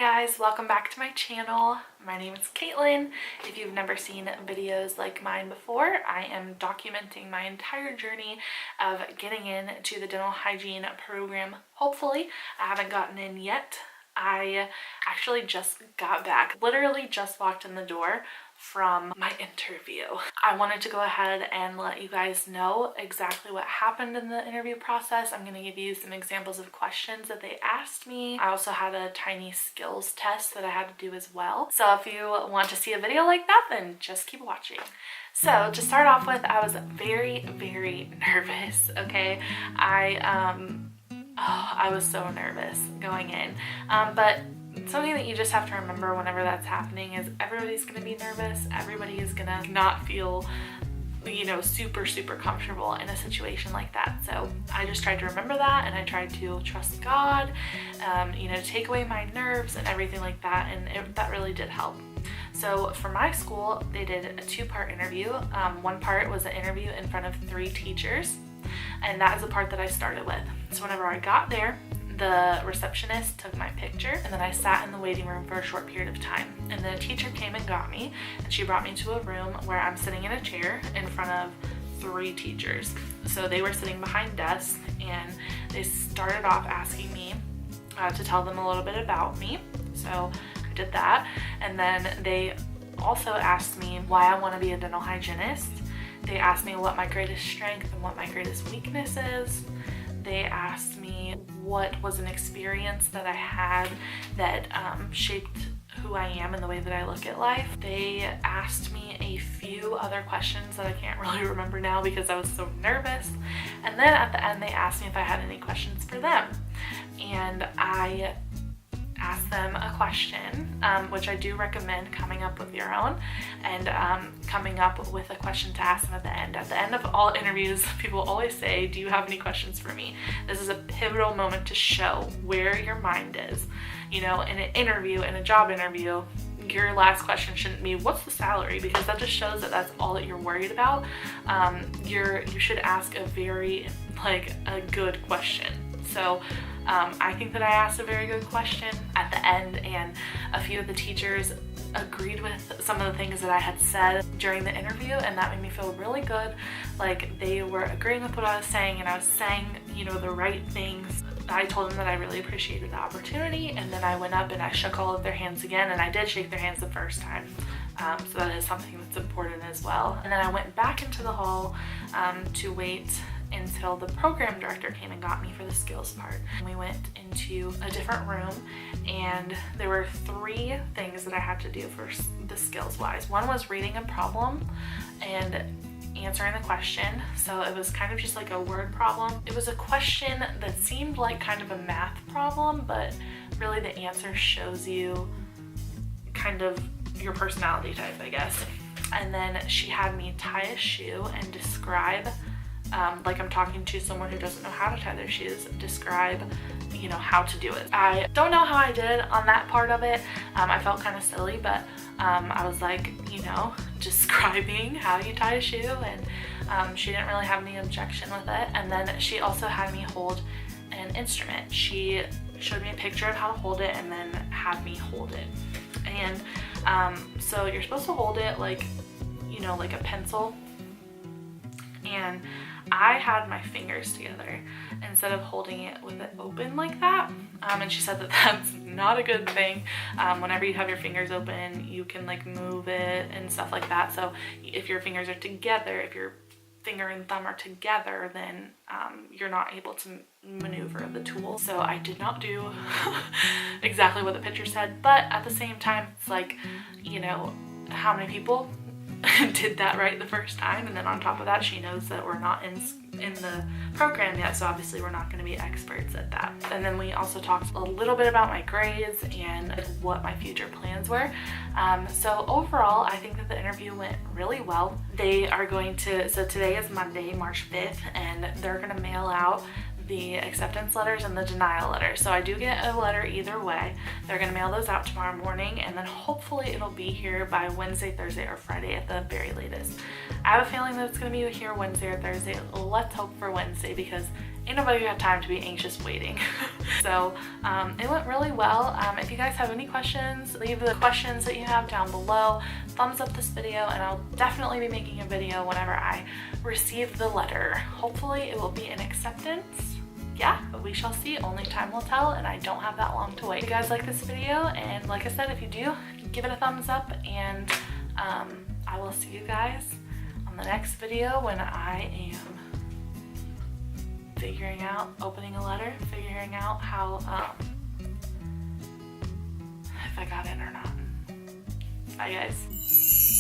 guys, welcome back to my channel. My name is Caitlin. If you've never seen videos like mine before, I am documenting my entire journey of getting into the dental hygiene program. Hopefully, I haven't gotten in yet. I actually just got back, literally just walked in the door from my interview. I wanted to go ahead and let you guys know exactly what happened in the interview process. I'm going to give you some examples of questions that they asked me. I also had a tiny skills test that I had to do as well. So if you want to see a video like that, then just keep watching. So to start off with, I was very nervous, okay? I was so nervous going in, but something that you just have to remember whenever that's happening is everybody's going to be nervous. Everybody is going to not feel, you know, super comfortable in a situation like that. So I just tried to remember that, and I tried to trust God, you know, take away my nerves and everything like that, and that really did help. So for my school, they did a two-part interview. One part was an interview in front of 3 teachers, and that is the part that I started with. So whenever I got there, the receptionist took my picture, and then I sat in the waiting room for a short period of time. And then a teacher came and got me, and she brought me to a room where I'm sitting in a chair in front of 3 teachers. So they were sitting behind desks, and they started off asking me to tell them a little bit about me. So I did that, and then they also asked me why I want to be a dental hygienist. They asked me what my greatest strength and what my greatest weakness is. They asked me what was an experience that I had that shaped who I am and the way that I look at life. They asked me a few other questions that I can't really remember now because I was so nervous. And then at the end, they asked me if I had any questions for them. And I ask them a question, which I do recommend coming up with your own, and coming up with a question to ask them at the end. At the end of all interviews, people always say, do you have any questions for me? This is a pivotal moment to show where your mind is. You know, in an interview, in a job interview, your last question shouldn't be, what's the salary? Because that just shows that that's all that you're worried about. You should ask a very, a good question. So I think that I asked a very good question at the end, and a few of the teachers agreed with some of the things that I had said during the interview, and that made me feel really good. Like, they were agreeing with what I was saying, and I was saying, you know, the right things. I told them that I really appreciated the opportunity, and then I went up and I shook all of their hands again, and I did shake their hands the first time. So that is something that's important as well. And then I went back into the hall to wait until the program director came and got me for the skills part. We went into a different room, and there were 3 things that I had to do for the skills wise. One was reading a problem and answering the question. So it was kind of just like a word problem. It was a question that seemed like kind of a math problem, but really the answer shows you kind of your personality type, I guess. And then she had me tie a shoe and describe, like I'm talking to someone who doesn't know how to tie their shoes, describe, you know, how to do it. I don't know how I did on that part of it. I felt kind of silly, but I was like, you know, describing how you tie a shoe, and she didn't really have any objection with it. And then she also had me hold an instrument. She showed me a picture of how to hold it and then had me hold it. And so you're supposed to hold it like, you know, like a pencil. And I had my fingers together instead of holding it with it open like that. And she said that that's not a good thing. Whenever you have your fingers open, you can like move it and stuff like that. So if your fingers are together, if your finger and thumb are together, then you're not able to maneuver the tool. So I did not do exactly what the picture said, but at the same time, it's like, you know, how many people did that right the first time? And then on top of that, she knows that we're not in the program yet, so obviously we're not going to be experts at that. And then we also talked a little bit about my grades and what my future plans were. So overall, I think that the interview went really well. They are going to, so today is Monday, March 5th, and they're going to mail out the acceptance letters and the denial letter. So I do get a letter either way. They're going to mail those out tomorrow morning, and then hopefully it'll be here by Wednesday, Thursday, or Friday at the very latest. I have a feeling that it's going to be here Wednesday or Thursday. Let's hope for Wednesday, because ain't nobody got time to be anxious waiting. So it went really well. If you guys have any questions, leave the questions that you have down below. Thumbs up this video, and I'll definitely be making a video whenever I receive the letter. Hopefully it will be an acceptance. Yeah, but we shall see. Only time will tell, and I don't have that long to wait. If you guys like this video, and like I said, if you do, give it a thumbs up, and I will see you guys on the next video when I am figuring out, opening a letter, figuring out how, if I got in or not. Bye guys.